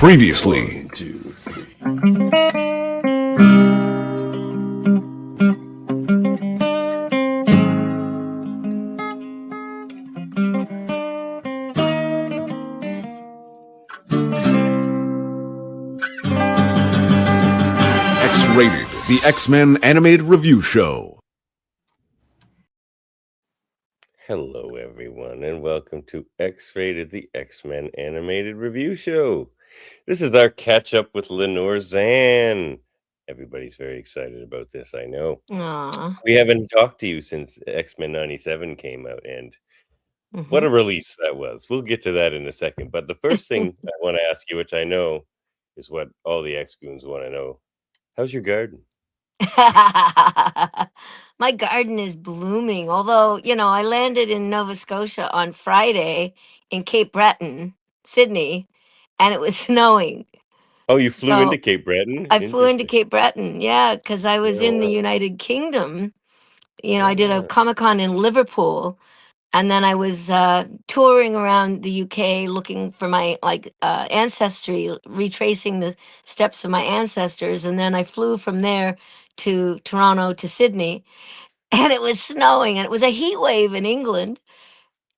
Previously. 1, 2, 3. X-Rated, the X-Men Animated Review Show. Hello, everyone, and welcome to X-Rated, the X-Men Animated Review Show. This is our catch-up with Lenore Zann. Everybody's very excited about this, I know. Aw. We haven't talked to you since X-Men 97 came out, and what Mhm. a release that was. We'll get to that in a second, but the first thing I want to ask you, which I know is what all the X-Goons want to know, how's your garden? My garden is blooming. Although, I landed in Nova Scotia on Friday in Cape Breton, Sydney, and it was snowing. Oh, you flew into So Cape Breton? I flew into Interesting. Cape Breton, yeah, because I was in the Oh, United Kingdom. I did a wow. Comic-Con in Liverpool, and then I was touring around the UK looking for my ancestry, retracing the steps of my ancestors, and then I flew from there to Toronto to Sydney, and it was snowing, and it was a heat wave in England.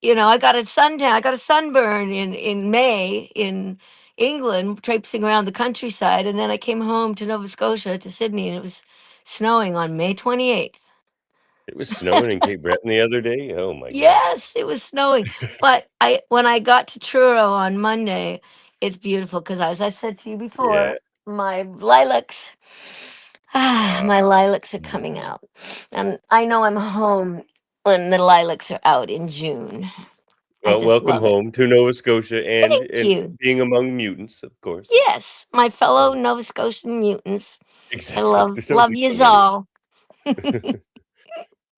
I got a suntan, I got a sunburn in May in England, traipsing around the countryside, and then I came home to Nova Scotia to Sydney, and it was snowing on May 28th. It was snowing in Cape Breton the other day? Oh my god. Yes, it was snowing. But when I got to Truro on Monday, it's beautiful because, as I said to you Yeah. before, my lilacs, Ah, my lilacs are mm. coming out, and I know I'm home when the lilacs are out in June. I Well, just welcome love it. home to Nova Scotia and Thank you. being among mutants, of course. Yes, my fellow Um, Nova Scotian mutants. I exactly. love There's love only so yous many. all.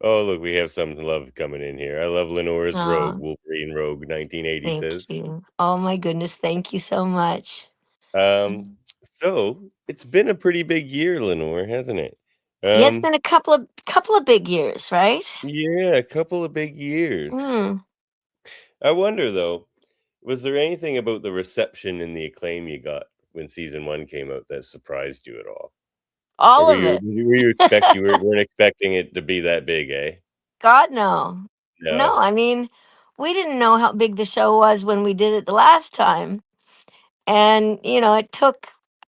Oh, look, we have some love coming in here. I love Lenore's Rogue, Oh, Wolverine Rogue 1980 thank says. you. Oh my goodness, thank you so much. Um, so it's been a pretty big year, Lenore, hasn't it? Yeah, it's been a couple of big years, right? Yeah, a couple of big years. Mm, I wonder though, was there anything about the reception and the acclaim you got when season one came out that surprised you at all? Or all of it. you weren't expecting it to be that big, eh? God, no. No, No. I mean, we didn't know how big the show was when we did it the last time. And, it took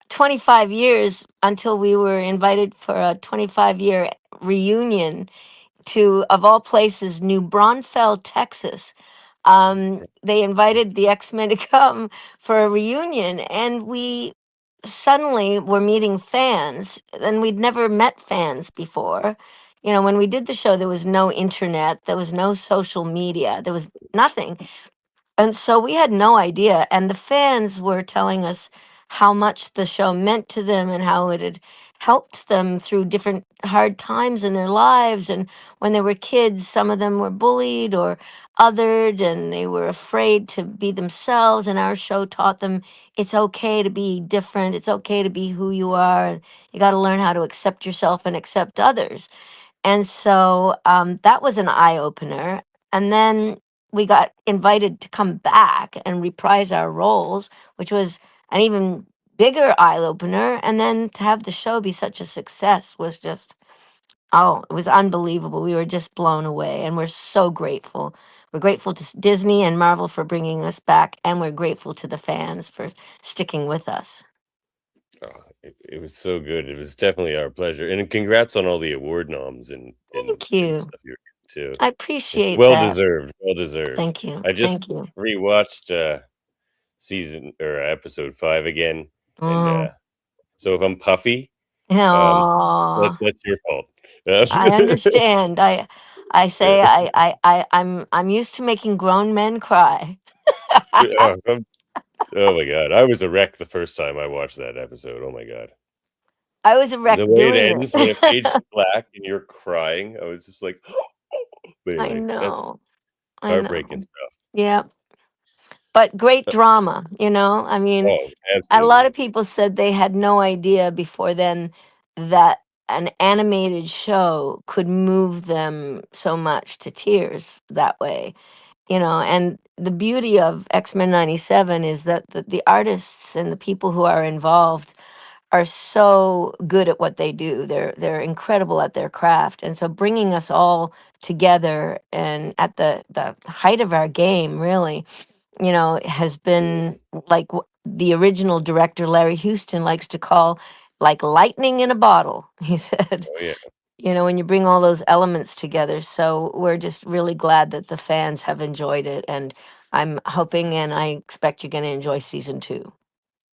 25 years until we were invited for a 25-year reunion to, of all places, New Braunfels, Texas. They invited the X-Men to come for a reunion, and we suddenly were meeting fans, and we'd never met fans before. When we did the show, there was no internet, there was no social media, there was nothing. And so we had no idea. And the fans were telling us how much the show meant to them and how it had helped them through different hard times in their lives. And when they were kids, some of them were bullied or othered and they were afraid to be themselves. And our show taught them it's okay to be different, it's okay to be who you are. And you got to learn how to accept yourself and accept others. And so that was an eye opener. And then we got invited to come back and reprise our roles, which was an even bigger eye opener. And then to have the show be such a success was just, oh, it was unbelievable. We were just blown away. And we're so grateful. We're grateful to Disney and Marvel for bringing us back. And we're grateful to the fans for sticking with us. Oh, it was so good. It was definitely our pleasure. And congrats on all the award noms and Thank you. stuff you're getting too. I It's appreciate well that. deserved. Well deserved. Thank you. I just Thank you. rewatched season or episode 5 again. And Mm. so if I'm puffy, um Oh, that's your fault. I understand. I say I'm used to making grown men cry. Oh, oh my god. I was a wreck the first time I watched that episode. Oh my god. I was a wreck The way it doing ends when it fades it. to black and you're crying, I was just like, but I anyway, that's know. I heartbreaking know. stuff. Yeah. But great Uh, drama, I mean, Oh, a lot absolutely. of people said they had no idea before then that an animated show could move them so much to tears that way. And the beauty of X-Men 97 is that the artists and the people who are involved are so good at what they do. They're incredible at their craft, and so bringing us all together and at the height of our game, really, has been like the original director Larry Houston likes to call like lightning in a bottle. He said, Oh yeah. when you bring all those elements together. So we're just really glad that the fans have enjoyed it, and I'm hoping and I expect you're going to enjoy season 2.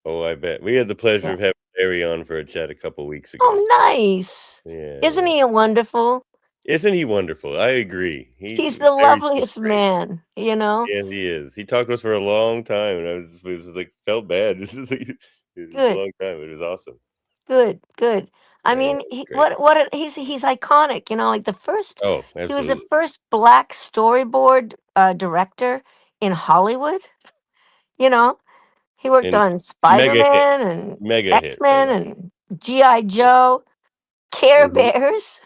Oh, I bet. We had the pleasure Yeah. of having Larry on for a chat a couple weeks ago. Oh, nice. Yeah, Isn't yeah. he wonderful? Isn't he wonderful? I agree. He's the Larry's just loveliest great. man, Yeah, he is. He talked to us for a long time, and it was like felt bad. This is like, it was a Good, long time. It was awesome. good, good. I Yeah, yeah, mean, it was great. he's iconic, like Oh, he was the absolutely. first black storyboard director in Hollywood, you know. He worked And on mega hit, Spider-Man and mega hit. X-Men and G.I. Joe, Care Mm-hmm. Bears,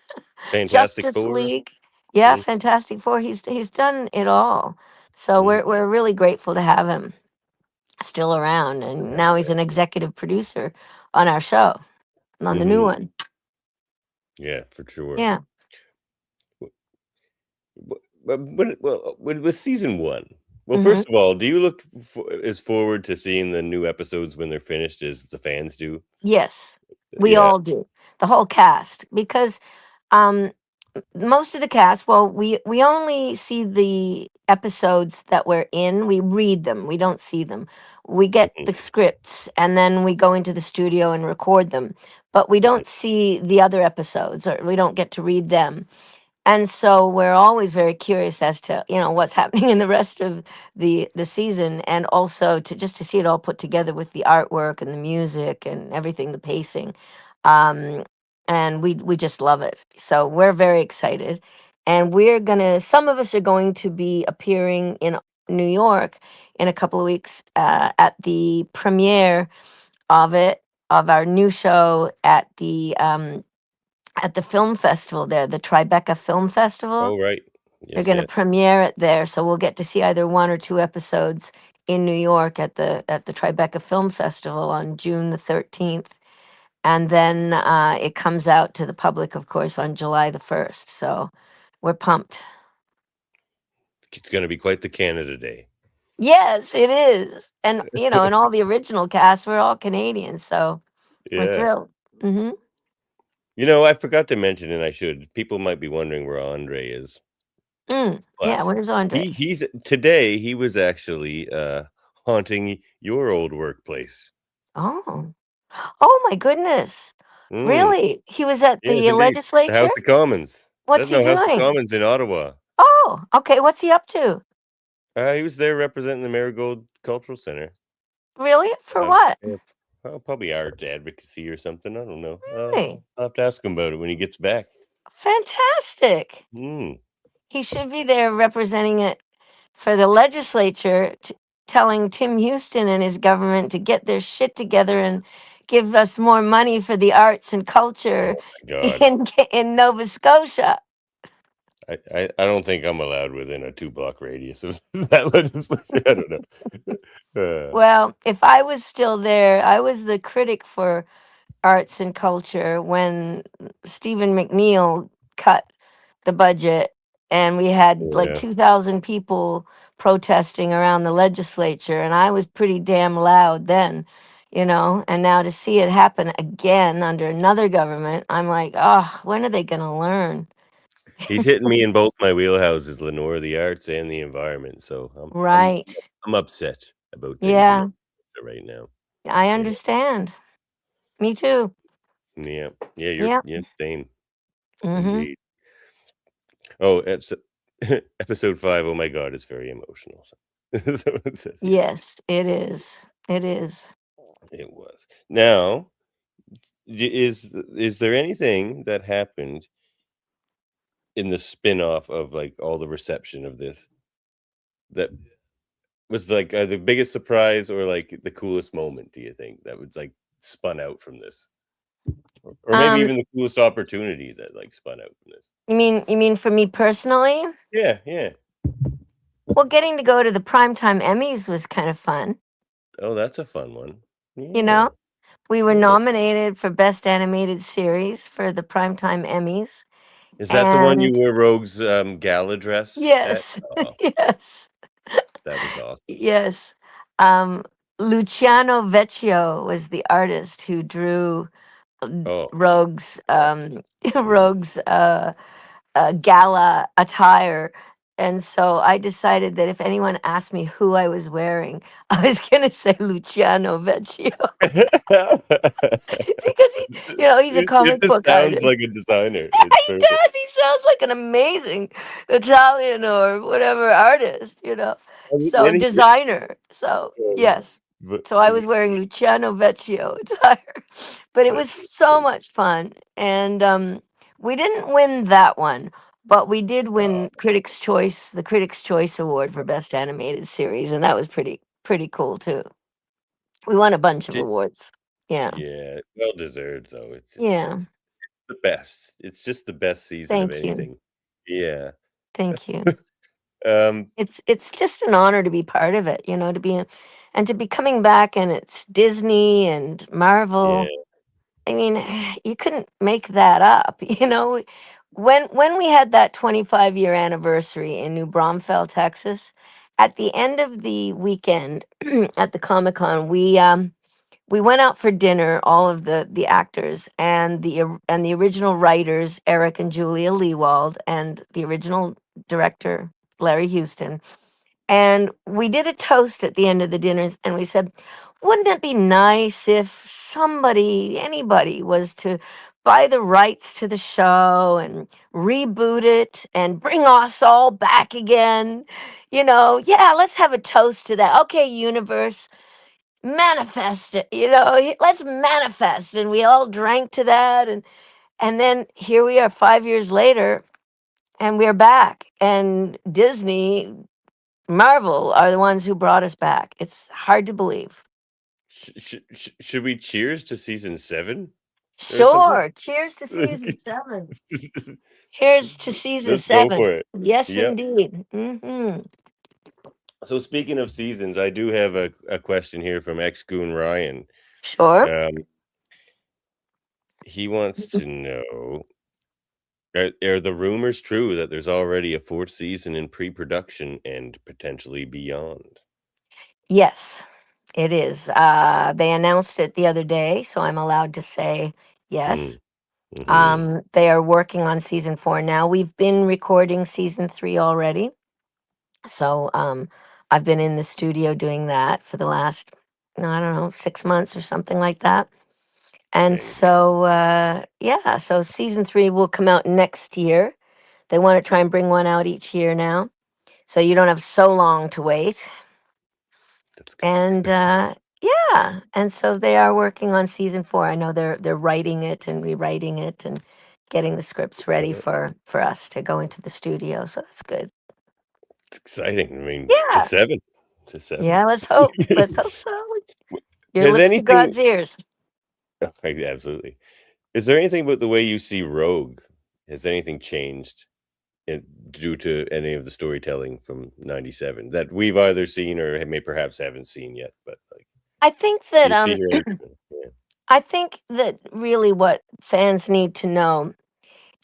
Fantastic Justice Four. League. Yeah, Mm, Fantastic Four. He's done it all. So mm. we're really grateful to have him still around, and I now he's bet. an executive producer on our show, on the new Mm-hmm. one. Yeah, for sure. Yeah. With season one. Well, Hmm. first of all, do you look as forward to seeing the new episodes when they're finished as the fans do? Yes, we Yeah. all do. The whole cast, because um most of the cast, well, we only see the episodes that we're in. We read them, we don't see them. We get Mhm, the scripts and then we go into the studio and record them, but we mhm. don't see the other episodes, or we don't get to read them. And so we're always very curious as to what's happening in the rest of the season, and also to see it all put together with the artwork and the music and everything, the pacing. um and we just love it, so we're very excited. And some of us are going to be appearing in New York in a couple of weeks, at the premiere of it, of our new show at the film festival there, the Tribeca Film Festival. Oh, right. They're Yes, going to yes. premiere it there, so we'll get to see either one or two episodes in New York at the Tribeca Film Festival on June the 13th, and then it comes out to the public, of course, on July the 1st. So we're pumped. It's gonna be quite the Canada Day. Yes, it is, and and all the original cast, we're all Canadians, so we're Yeah. thrilled. Hmm. I forgot to mention, and I should. People might be wondering where Andre is, Yeah, but where's Andre? he's today, he was actually, haunting your old workplace. Oh. Oh my goodness. Mm, Really? He was at yes, the indeed. The legislature? House of Commons. What's he No, House of doing? Commons in Ottawa. Oh, okay. What's he up to? He was there representing the Marigold Cultural Center. Really? For what? Yeah, probably art advocacy or something. I don't know. Really? I'll have to ask him about it when he gets back. Fantastic. Mm. He should be there representing it for the legislature, telling Tim Houston and his government to get their shit together and give us more money for the arts and culture Oh my God. in Nova Scotia. I don't think I'm allowed within a 2-block radius of that legislation. I don't know. Well, if I was still there, I was the critic for arts and culture when Stephen McNeil cut the budget, and we had like Yeah. 2,000 people protesting around the legislature, and I was pretty damn loud then, and now to see it happen again under another government, I'm like, oh, when are they going to learn? He's hitting me in both my wheelhouses, Lenore, the arts and the environment. So Right. I'm upset about things in Yeah, Alberta right now. I Yeah. understand. Me too. Yeah. Yeah, Yeah. you're same. Hmm. Indeed. Oh, episode 5. Oh my God, it's very emotional. Someone says yes. Yes, it is. It is. It was. Now, is there anything that happened in the spin-off of like all the reception of this that was like the biggest surprise or like the coolest moment, do you think, that would like spun out from this? Or maybe Um, even the coolest opportunity that like spun out from this? you mean for me personally? Yeah, yeah. Well, getting to go to the Primetime Emmys was kind of fun. Oh, that's a fun one. You Yeah, know, we were yeah. nominated for Best Animated Series for the Primetime Emmys. Is that the one you And wore Rogue's, gala dress at? yes, Oh, yes, that was awesome. yes. Um, Luciano Vecchio was the artist who drew Oh, Rogue's oh, mhm. Rogue's gala attire. And so I decided that if anyone asked me who I was wearing, I was going to say Luciano Vecchio because he's a It comic just book sounds artist. like a designer. It's He perfect. does. He sounds like an amazing Italian or whatever artist. So Anything, designer. So yes. but So I was wearing Luciano Vecchio attire, but it was that's so much fun. And we didn't win that one, but we did uh, win the Critics' Choice Award for Best Animated Series, and that was pretty cool too. We won a bunch of j awards. Yeah. yeah, well deserved, though. Yeah. It's the best. It's just the best season of Thank you. anything. Yeah. Thank you. Um, It's just an honor to be part of it, and to be coming back, and it's Disney and yeah. Marvel. I mean, you couldn't make that up, When we had that 25-year anniversary in New Braunfels, Texas, at the end of the weekend at the Comic-Con, we went out for dinner, all of the actors and the original writers, Eric and Julia Leewald, and the original director, Larry Houston. And we did a toast at the end of the dinners, and we said, wouldn't it be nice if anybody was to buy the rights to the show and reboot it and bring us all back again? Yeah, let's have a toast to that. Okay, universe, manifest it, let's manifest. And we all drank to that. And then here we are 5 years later, and we're back. And Disney, Marvel are the ones who brought us back. It's hard to believe. Should we cheers to season 7 or something? Sure. Cheers to season 7. Here's to season Let's go 7. for it. Yes, Yep. indeed. So speaking of seasons, I do have a question here from ex-goon Ryan. Sure. Um, he wants to know, are the rumors true that there's already a 4th season in pre-production and potentially beyond? Yes, it is. They announced it the other day, so I'm allowed to say yes. Mm, mhm. They are working on season 4 now. We've been recording season 3 already. So I've been in the studio doing that for the last, I don't know, 6 months or something like that. And Very so, yeah, so season 3 will come out next year. They want to try and bring one out each year now. So you don't have so long to wait. That's good. And yeah, and so they are working on season 4. I know they're writing it and rewriting it and getting the scripts ready Uh, for us to go into the studio. So that's good. it's exciting. I mean, to Yeah. 7. To 7. Yeah, let's hope. Let's hope so. Your Has lips to anything God's ears. oh, absolutely. Is there anything about the way you see Rogue? Has anything changed due to any of the storytelling from '97 that we've either seen or may perhaps haven't seen yet? But like, I think do that you see her? Yeah. I think that really what fans need to know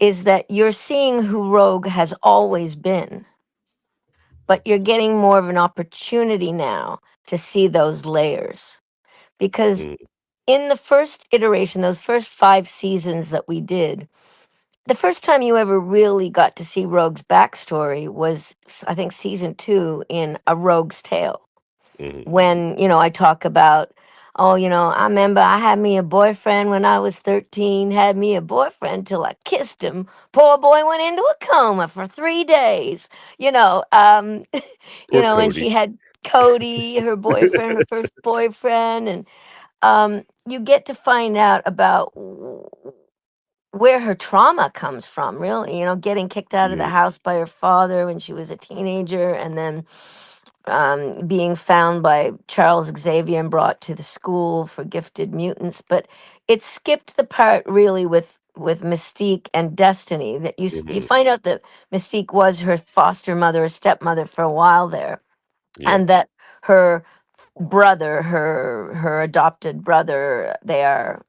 is that you're seeing who Rogue has always been, but you're getting more of an opportunity now to see those layers. Because Mm, in the first iteration, those first 5 seasons that we did, the first time you ever really got to see Rogue's backstory was, I think, season 2 in A Rogue's Tale. mhm. When, I talk about, oh, I remember I had me a boyfriend when I was 13, had me a boyfriend till I kissed him. Poor boy went into a coma for 3 days. You know, um, Poor and Cody. she had Cody, her boyfriend, her first boyfriend, and you get to find out about where her trauma comes from, really, getting kicked out of the Mm, house by her father when she was a teenager, and then being found by Charles Xavier and brought to the school for gifted mutants. But it skipped the part really with with Mystique and Destiny. That you Hmm. find out that Mystique was her foster mother or stepmother for a while there, Yep. and that her brother, her adopted brother, they are,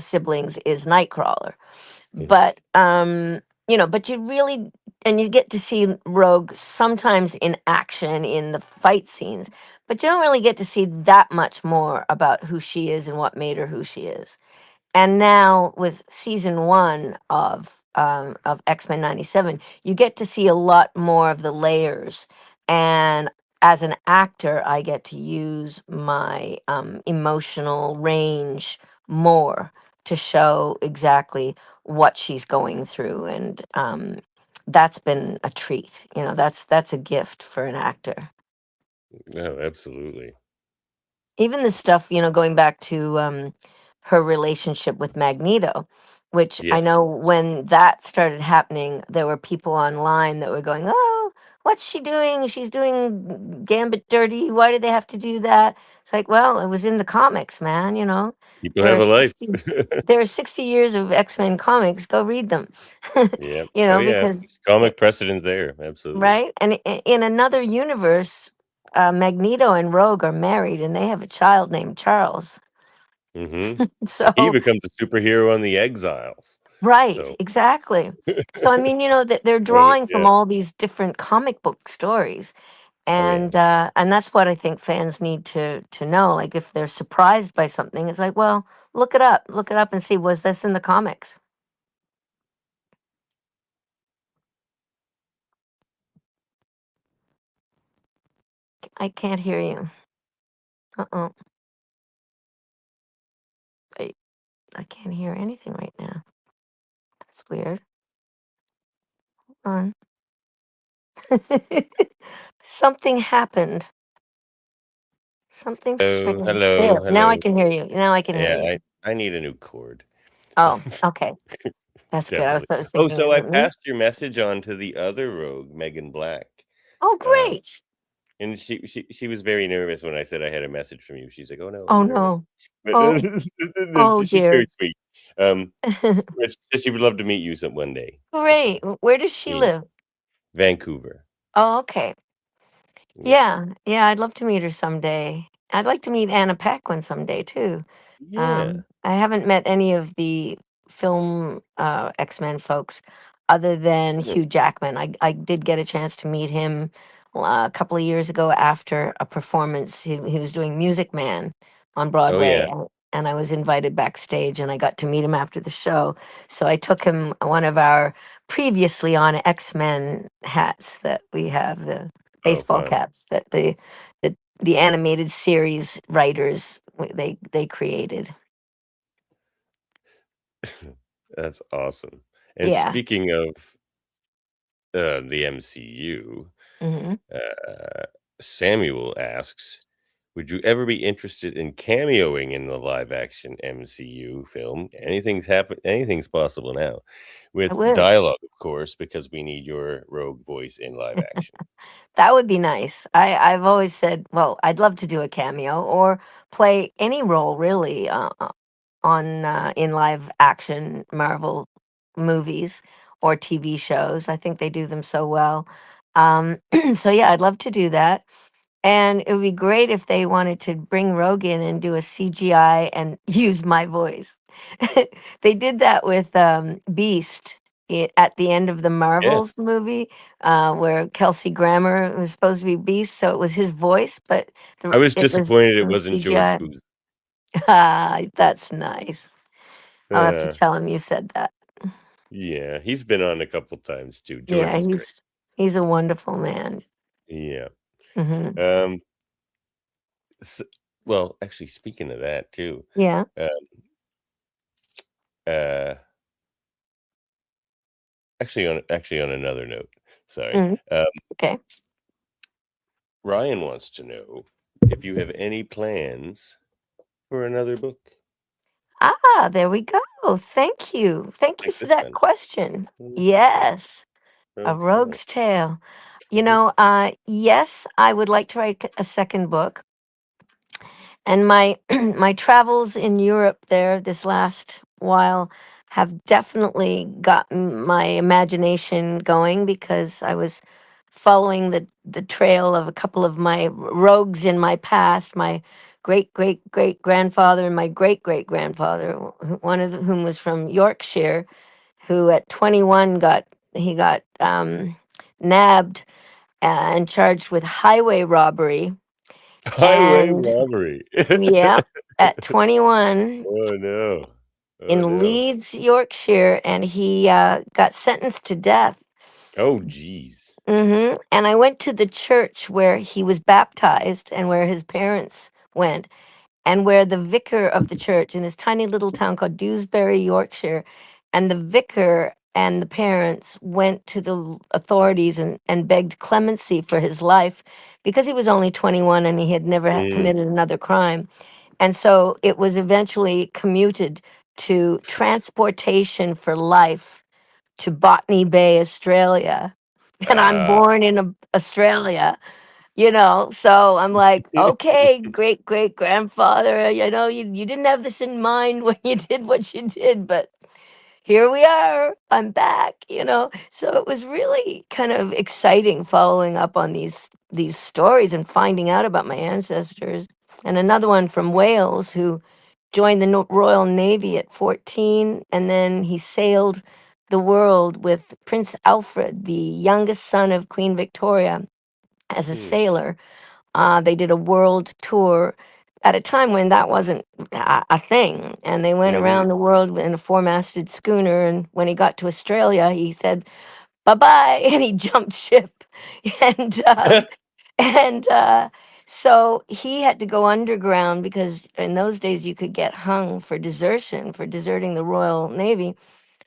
siblings, is Nightcrawler. Mhm. But but you really, and you get to see Rogue sometimes in action in the fight scenes, but you don't really get to see that much more about who she is and what made her who she is. And now with season one of X-Men 97, you get to see a lot more of the layers. And as an actor, I get to use my emotional range more to show exactly what she's going through. And that's been a treat. That's a gift for an actor. No, absolutely. Even the stuff, going back to her relationship with Magneto, which I Yes. know when that started happening, there were people online that were going, "Oh, what's she doing? She's doing Gambit dirty. Why did they have to do that?" It's like, well, it was in the comics, man. People There have are a life. 60 years of X-Men comics. Go read them. Yeah. Oh, yeah. Because It's comic precedent there. Absolutely. right? And in another universe, Magneto and Rogue are married and they have a child named Charles. Hmm. He So, becomes a superhero on the Exiles. right, So, exactly. So, I mean, that they're well, drawing from yeah. all these different comic book stories. Oh, yeah. And that's what I think fans need to know. Like, if they're surprised by something, it's like, well, look it up and see, was this in the comics? I can't hear you. Uh-oh. I, I can't hear anything right now. That's weird. Hold on. Something happened. Something Oh, strange. hello, There. Now I hello. can hear you. Now I can hear Yeah, you. I need a new cord. Oh, okay. That's good. Definitely. I was Oh, thinking, so is I it me? passed your message on to the other rogue, Megan Black. Oh, Um, great. and she was very nervous when I said I had a message from you. She's like, "Oh no, Oh I'm nervous," no. but Oh, oh she's very dear. sweet. She said she would love to meet you some one day for Great. sure. Where does she Yeah, live? Vancouver. Oh, okay. Yeah, Yeah, I'd love to meet her someday. I'd like to meet Anna Paquin someday too. yeah. I haven't met any of the film X-Men folks other than Hmm. Hugh Jackman. I did get a chance to meet him a couple of years ago after a performance. He was doing Music Man on Oh Broadway, yeah. and I was invited backstage, and I got to meet him after the show. So I took him one of our previously on X-Men hats that we have, the Oh, baseball fun. caps that the animated series writers they created. That's awesome. And Yeah. speaking of the MCU, Hmm. uh, Samuel asks, "Would you ever be interested in cameoing in the live action MCU film? Anything's possible now, I with would. dialogue, of course, because we need your rogue voice in live action." That would be nice. I've always said, well, I'd love to do a cameo or play any role really on in live action Marvel movies or TV shows. I think they do them so well. So yeah, I'd love to do that. And it would be great if they wanted to bring Rogan and do a CGI and use my voice. They did that with Beast at the end of the Yeah, Marvels movie, where Kelsey Grammer was supposed to be Beast, so it was his voice, but I was it was disappointed it it was wasn't George CGI. Booth. Ah, that's nice. I'll have to Uh, tell him you said that. yeah, he's been on a couple times too. George Yeah, is great. he's a wonderful man. Yeah. Hmm. Um. s well, actually, speaking of that too, Yeah. uh, uh actually on another note, sorry. Mm, Um, okay. Ryan wants to know if you have any plans for another book Ah, there we go. Thank you. Thank you like for this that one. question. Okay. Yes, a Okay. rogue's tale. Mhm. Yes, I would like to write a second book. And my my travels in Europe there this last while have definitely gotten my imagination going because I was following the trail of a couple of my rogues in my past, my great great great grandfather and my great great grandfather, one of whom was from Yorkshire, who at 21 got nabbed and charged with highway robbery. Highway And robbery. yeah, at 21 Oh no. Oh in no. Leeds, Yorkshire, and he got sentenced to death. Oh geez. And I went to the church where he was baptized and where his parents went, and where the vicar of the church in this tiny little town called Dewsbury, Yorkshire, and the vicar and the parents went to the authorities and begged clemency for his life because he was only 21 and he had never Mm. committed another crime. And so it was eventually commuted to transportation for life to Botany Bay, Australia. And I'm Ah. born in Australia, so I'm like, okay, great great grandfather, you didn't have this in mind when you did what you did, but here we are. I'm back. So it was really kind of exciting following up on these stories and finding out about my ancestors. And another one from Wales who joined the Royal Navy at 14, and then he sailed the world with Prince Alfred, the youngest son of Queen Victoria, as a Hmm. sailor. They did a world tour at a time when that wasn't a thing. And they went Mhm. around the world in a four-masted schooner. And when he got to Australia, he said, bye-bye, and he jumped ship. And and so he had to go underground because in those days you could get hung for desertion, for deserting the Royal Navy.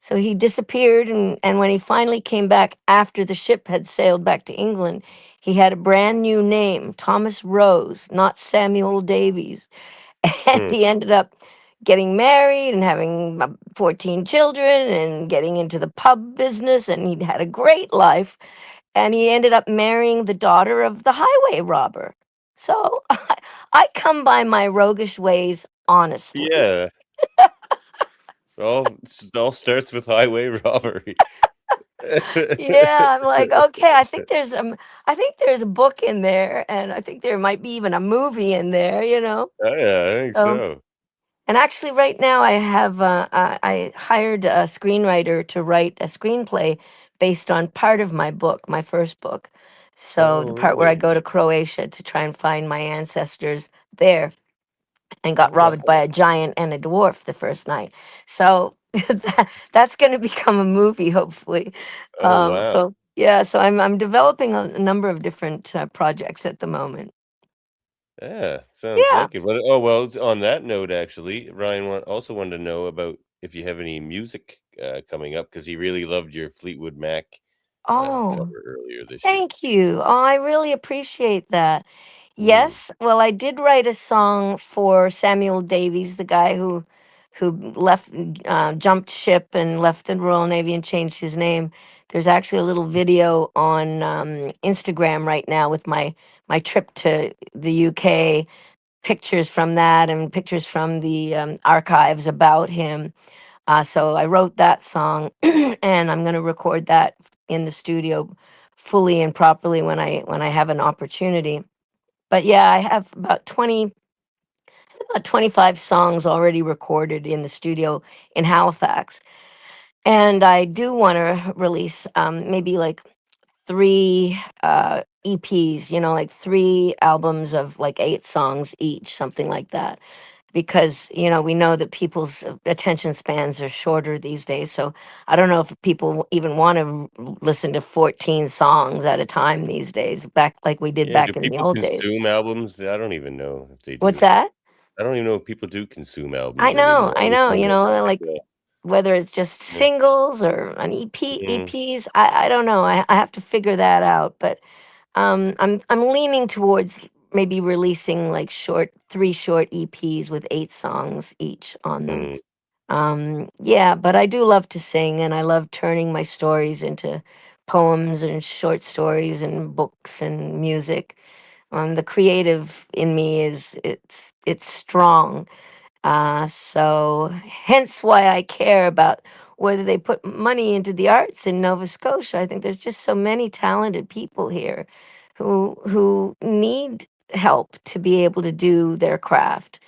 So he disappeared, and when he finally came back after the ship had sailed back to England, he had a brand new name, Thomas Rose, not Samuel Davies. And Hmm. he ended up getting married and having 14 children and getting into the pub business, and he'd had a great life. And he ended up marrying the daughter of the highway robber. So I come by my roguish ways honestly. Yeah. All starts with highway robbery. Yeah, I'm like, okay, I think there's a book in there, and I think there might be even a movie in there. Oh, yeah, I think So, so. and actually, right now I hired a screenwriter to write a screenplay based on part of my book, my first book. So the Oh, part where I really? go to Croatia to try and find my ancestors there and got Oh, robbed by a giant and a dwarf the first night. So that's going to become a movie, hopefully. oh, wow. So yeah, so I'm developing a number of different projects at the moment. Yeah, sounds Yeah. like it. But, oh, well, on that note, actually, Ryan also wanted to know about if you have any music coming up because he really loved your Fleetwood Mac Oh, cover earlier this year. thank you. Oh, I really appreciate that. Hmm. Yes, well, I did write a song for Samuel Davies, the guy who left, jumped ship and left the Royal Navy and changed his name. There's actually a little video on Instagram right now with my trip to the UK, pictures from that and pictures from the archives about him. So I wrote that song, and I'm going to record that in the studio fully and properly when I have an opportunity. But yeah, I have about 25 songs already recorded in the studio in Halifax. And I do want to release maybe like three EPs, like three albums of like 8 songs each, something like that. Because, we know that people's attention spans are shorter these days. So I don't know if people even want to listen to 14 songs at a time these days, back like we did Yeah, do back in the people old days. consume albums? I don't even know if they What's do. that? I don't even know if people do consume I albums know, anymore. I I just know, know that like yeah, whether it's just yeah. singles or an Mhm, EPs, I don't know. I have to figure that out. But I'm leaning towards maybe releasing like three short EPs with 8 songs each on them. mhm. Yeah, but I do love to sing, and I love turning my stories into poems and short stories and books and music. The creative in me it's strong, So hence why I care about whether they put money into the arts in Nova Scotia. I think there's just so many talented people here who need help to be able to do their craft.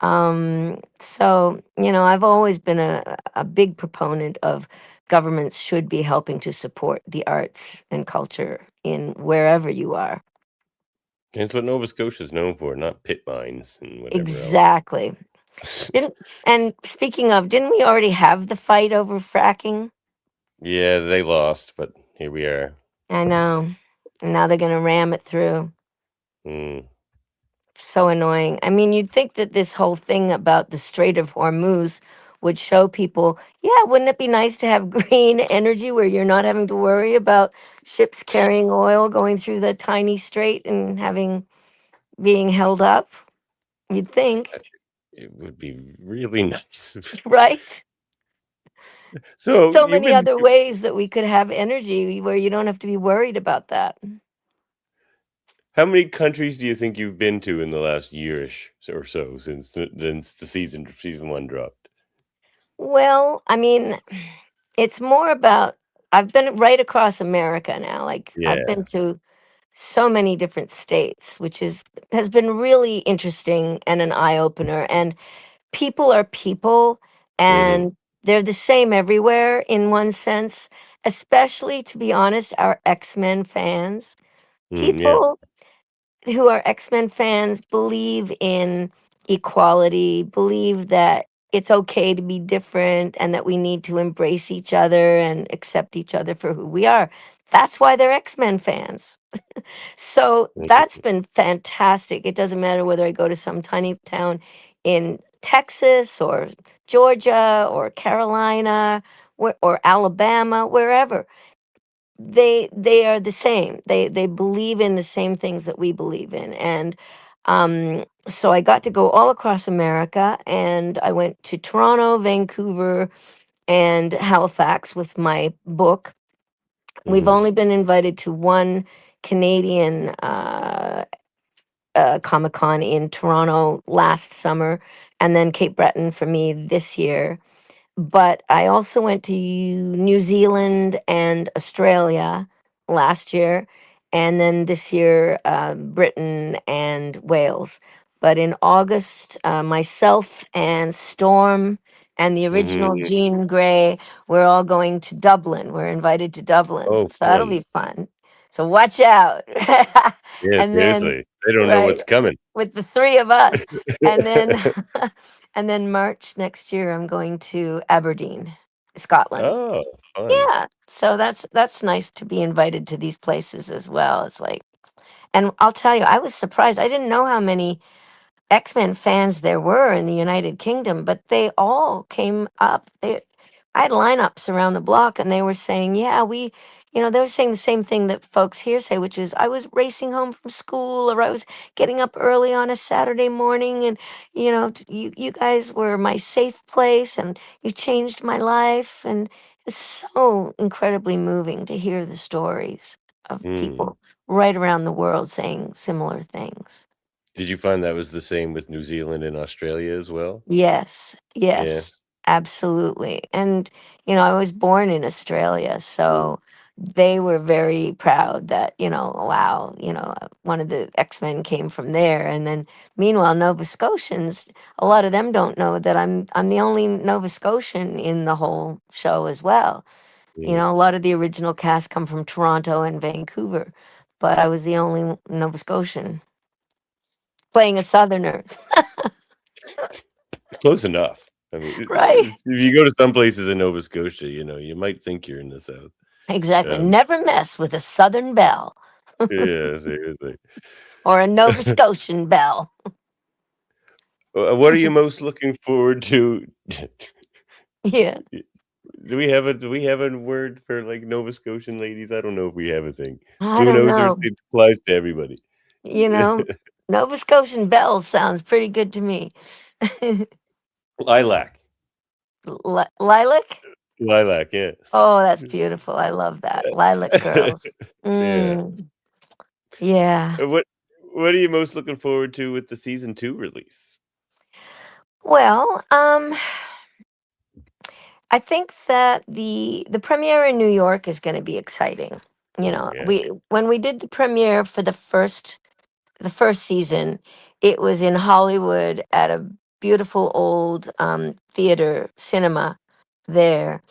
So, I've always been a big proponent of governments should be helping to support the arts and culture in wherever you are. That's what Nova Scotia is known for, not pit mines and whatever else. Exactly. Didn't and speaking of, didn't we already have the fight over fracking? Yeah, they lost, but here we are. I know. And now they're going to ram it through. Mm. So annoying. I mean, you'd think that this whole thing about the Strait of Hormuz would show people, yeah, wouldn't it be nice to have green energy where you're not having to worry about ships carrying oil going through the tiny strait and being held up? You'd think, It would be really nice. right? So So you've many been other ways that we could have energy where you don't have to be worried about that. How many countries do you think you've been to in the last yearish or so since the season one dropped? Well, I mean, it's more about I've been right across America now. Like I've Yeah. been to so many different states, which has been really interesting and an eye opener. And people are people, Mhm. and they're the same everywhere in one sense. Especially, to be honest, our X-Men fans. Mm, yeah. People who are X-Men fans believe in equality, believe that it's okay to be different and that we need to embrace each other and accept each other for who we are. That's why they're X-Men fans. So that's Mhm. been fantastic. It doesn't matter whether I go to some tiny town in Texas or Georgia or Carolina or Alabama, wherever. They are the same. They believe in the same things that we believe in. And so I got to go all across America, and I went to Toronto, Vancouver, and Halifax with my book. We've Mhm. only been invited to one Canadian Comic Con in Toronto last summer, and then Cape Breton for me this year. But I also went to New Zealand and Australia last year, and then this year, Britain and Wales. But in August, myself and Storm and the original Mhm. Jean Grey, we're all going to Dublin. We're invited to Dublin. Oh, So that'll fun. be fun. So watch out. Yeah, And then, seriously. They don't know right, what's coming. with the three of us. And then and then March next year I'm going to Aberdeen, Scotland. Oh, fun. Yeah. So that's nice to be invited to these places as well. It's like, and I'll tell you, I was surprised. I didn't know how many X-Men fans there were in the United Kingdom, but they all came up. I had lineups around the block, and they were saying, "Yeah, they were saying the same thing that folks here say, which is, I was racing home from school, or I was getting up early on a Saturday morning, and you guys were my safe place, and you changed my life." And it's so incredibly moving to hear the stories of Mm. people right around the world saying similar things. Did you find that was the same with New Zealand and Australia as well? Yes, Yeah. yes, absolutely. And, I was born in Australia, so they were very proud that, wow, one of the X-Men came from there. And then meanwhile, Nova Scotians, a lot of them don't know that I'm the only Nova Scotian in the whole show as well. Mm. A lot of the original cast come from Toronto and Vancouver, but I was the only Nova Scotian playing a Southerner, Close enough. I mean, right? if you go to some places in Nova Scotia, you might think you're in the South. Exactly. Um, Never mess with a Southern belle yeah, seriously. or a Nova Scotian belle. What are you most looking forward to? Yeah. Do we have a word for, like, Nova Scotian ladies? I don't know if we have a thing. I Blue don't nosers, know. it applies to everybody. You know, Nova Scotian belle sounds pretty good to me. Lilac. Lilac? Lilac, yeah. Oh, that's beautiful. I love that. Lilac girls. Yeah. Mm, yeah. What are you most looking forward to with the season 2 release? Well, I think that the premiere in New York is going to be exciting. You Oh know, yeah. we when we did the premiere for the first season, it was in Hollywood at a beautiful old theater cinema there,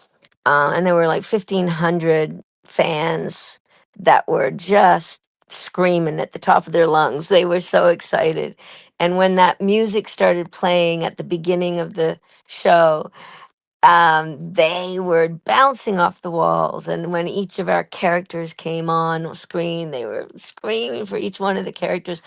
and there were like 1,500 fans that were just screaming at the top of their lungs. They were so excited, and when that music started playing at the beginning of the show, they were bouncing off the walls. And when each of our characters came on screen, they were screaming for each one of the characters.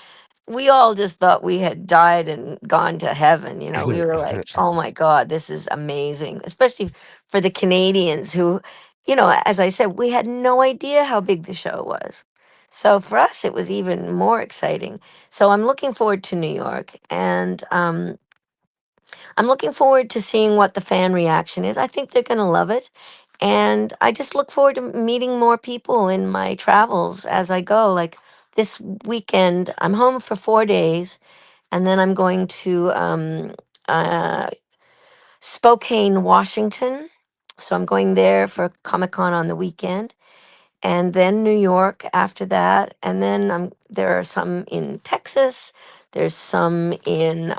We all just thought we had died and gone to heaven. We were like, oh my God, this is amazing, especially for the Canadians who, as I said, we had no idea how big the show was. So for us, it was even more exciting. So I'm looking forward to New York, and I'm looking forward to seeing what the fan reaction is. I think they're going to love it. And I just look forward to meeting more people in my travels as I go. Like this weekend, I'm home for 4 days, and then I'm going to uh, Spokane, Washington. So I'm going there for Comic Con on the weekend, and then New York after that. And then there are some in Texas. There's some in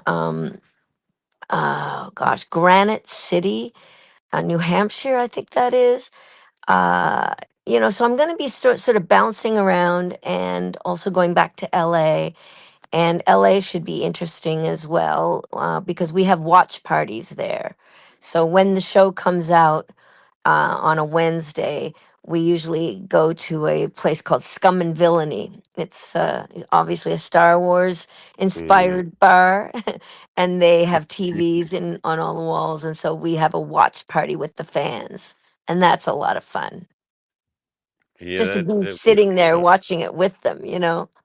oh gosh, Granite City, New Hampshire, I think that is. Uh, so I'm going to be sort of bouncing around and also going back to LA. And LA should be interesting as well, because we have watch parties there. So when the show comes out on a Wednesday, we usually go to a place called Scum and Villainy. It's obviously a Star Wars Mm. inspired bar, and they have TVs on all the walls, and so we have a watch party with the fans, and that's a lot of fun. Yeah, Just to be that would sitting be there fun. watching it with them.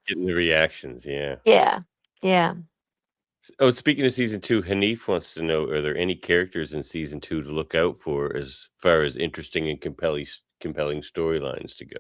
Getting the reactions, yeah. Yeah, yeah. Oh, speaking of season 2, Hanif wants to know, are there any characters in season 2 to look out for as far as interesting and compelling storylines to go?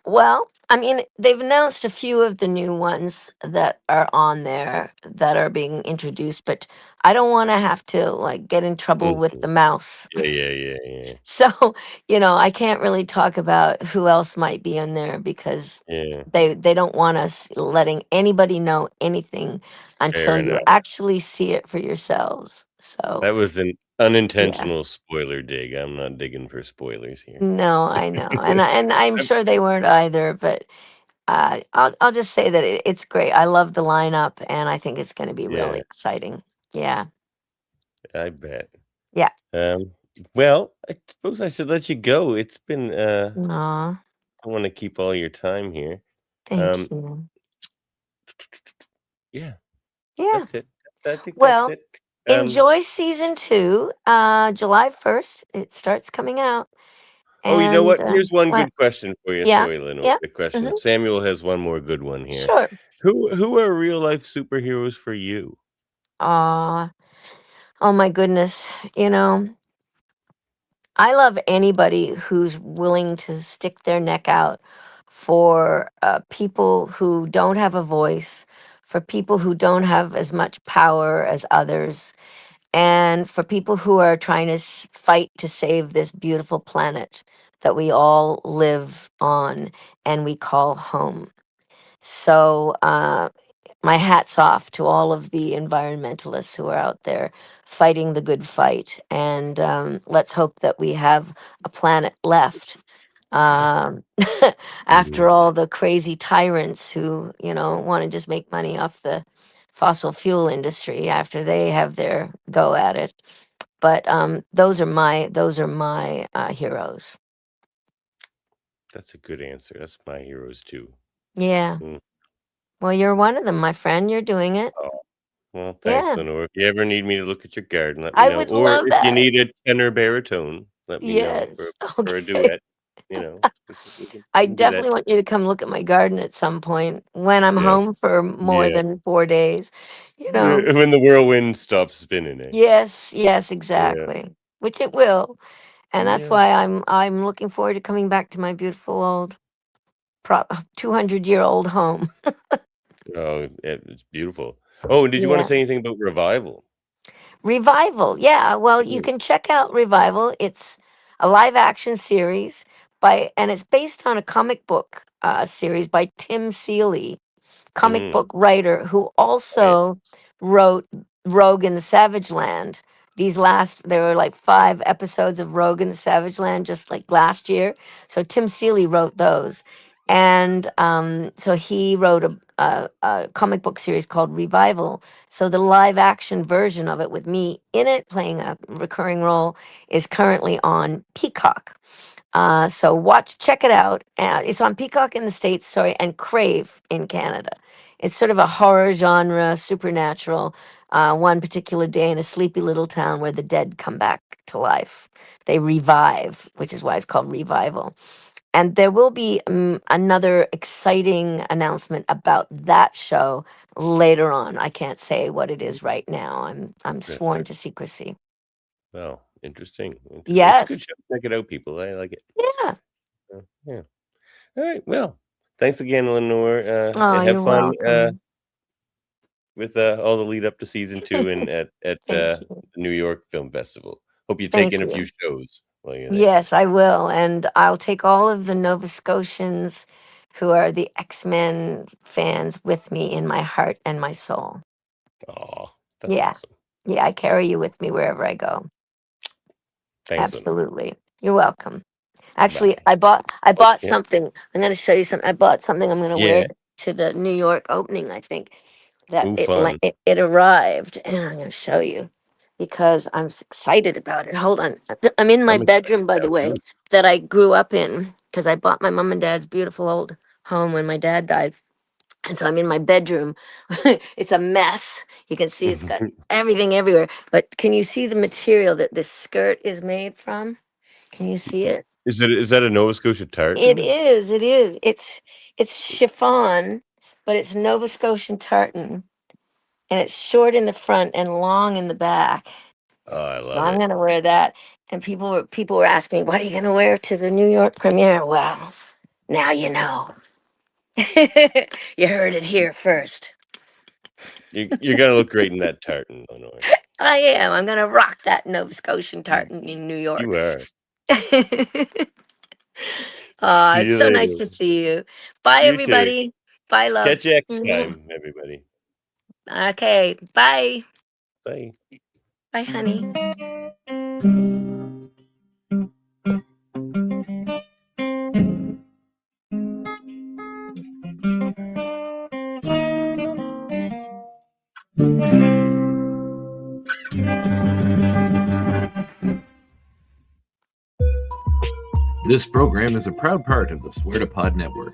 Well, I mean, they've announced a few of the new ones that are on there that are being introduced, but I don't want to have to like get in trouble with Mhm. the mouse. Yeah, yeah, yeah, yeah. So, I can't really talk about who else might be in there because Yeah, they don't want us letting anybody know anything fair until you enough. actually see it for yourselves. So, That was an yeah. unintentional spoiler dig. I'm not digging for spoilers here. No, I know. And I'm sure they weren't either, but I'll just say that it's great. I love the lineup, and I think it's going to be really Yeah, exciting. Yeah, I bet. yeah. Um, well, I suppose I should let you go. It's been, Aw, I want to keep all your time here. thank Um, you. yeah, Yeah. that's it. I think that's Well, it. Um, enjoy season 2. July 1st, it starts coming out, oh, you know and what? Here's one what? good question for you. Yeah, Sorry, Lenore. yeah. Good Hmm. question. Samuel has one more good one here. Sure. Who are real life superheroes for you? Aw, oh my goodness. I love anybody who's willing to stick their neck out for people who don't have a voice, for people who don't have as much power as others, and for people who are trying to fight to save this beautiful planet that we all live on and we call home. So, my hat's off to all of the environmentalists who are out there fighting the good fight. And let's hope that we have a planet left, um, after Mhm. all the crazy tyrants who, want to just make money off the fossil fuel industry after they have their go at it. But those are my heroes. That's a good answer. That's my heroes too. Yeah. Mm. Well, you're one of them, my friend. You're doing it. Oh, well, thanks, Yeah. Lenore. If you ever need me to look at your garden, let me I know. would Or love if you that. need a tenor baritone, let me know Yes. for a Okay. duet. We I can do that. definitely want you to come look at my garden at some point when I'm Yeah, home for more yeah. than 4 days. You know. When the whirlwind stops spinning, eh? Yes, yes, Yeah, exactly. Which it will. And that's yeah. why I'm looking forward to coming back to my beautiful old 200-year-old home. Oh, it's beautiful. Oh, and did you want to Yeah. say anything about revival? Revival. Yeah. Well, you can check out Revival. It's a live action series and it's based on a comic book series by Tim Seeley, comic Mm-hmm. book writer who Right. also wrote Rogue and the Savage Land. There were like 5 episodes of Rogue and the Savage Land just like last year. So Tim Seeley wrote those. And so he wrote a comic book series called Revival. So the live action version of it with me in it, playing a recurring role, is currently on Peacock. So check it out. It's on Peacock in the States, sorry, and Crave in Canada. It's sort of a horror genre, supernatural. One particular day in a sleepy little town where the dead come back to life. They revive, which is why it's called Revival. And there will be another exciting announcement about that show later on. I can't say what it is right now. I'm sworn to secrecy. Wow, interesting. It's a good Yes. show. Check it out, people. I like it. Yeah. Yeah. All right. Well, thanks again, Lenore. Oh, And have you're fun welcome. with all the lead up to season 2 and at Thank the you. New York Film Festival. Hope you take Thank in a you. few shows while you're there. Yes, I will. And I'll take all of the Nova Scotians who are the X-Men fans with me in my heart and my soul. Oh, that's Yeah. awesome. Yeah, I carry you with me wherever I go. Thanks, Lenore. Absolutely. You're welcome. Actually, Bye. I bought Yeah. something. I'm going to show you something. I bought something I'm going to wear Yeah. to the New York opening, I think. That Ooh, fun. it arrived, and I'm going to show you because I'm excited about it. Hold on. I'm in my I'm excited bedroom, by now the way, too. that I grew up in because I bought my mom and dad's beautiful old home when my dad died. And so I'm in my bedroom. It's a mess. You can see it's got everything everywhere. But can you see the material that this skirt is made from? Can you see it? Is that a Nova Scotia It tartan? is. It is. It's chiffon, but it's Nova Scotian tartan, and it's short in the front and long in the back. Oh, I So love I'm it. gonna wear that. And people were asking me, "What are you gonna wear to the New York premiere?" Well, now you know. You heard it here first. You're gonna look great in that tartan, Lenore. I am. I'm gonna rock that Nova Scotian You tartan in New you York. are. See It's you so nice later. to see you. Bye, You too. everybody. Bye, love. Catch you next Mhm. time, everybody. Okay. Bye. Bye. Bye, honey. This program is a proud part of the Swear to Pod Network.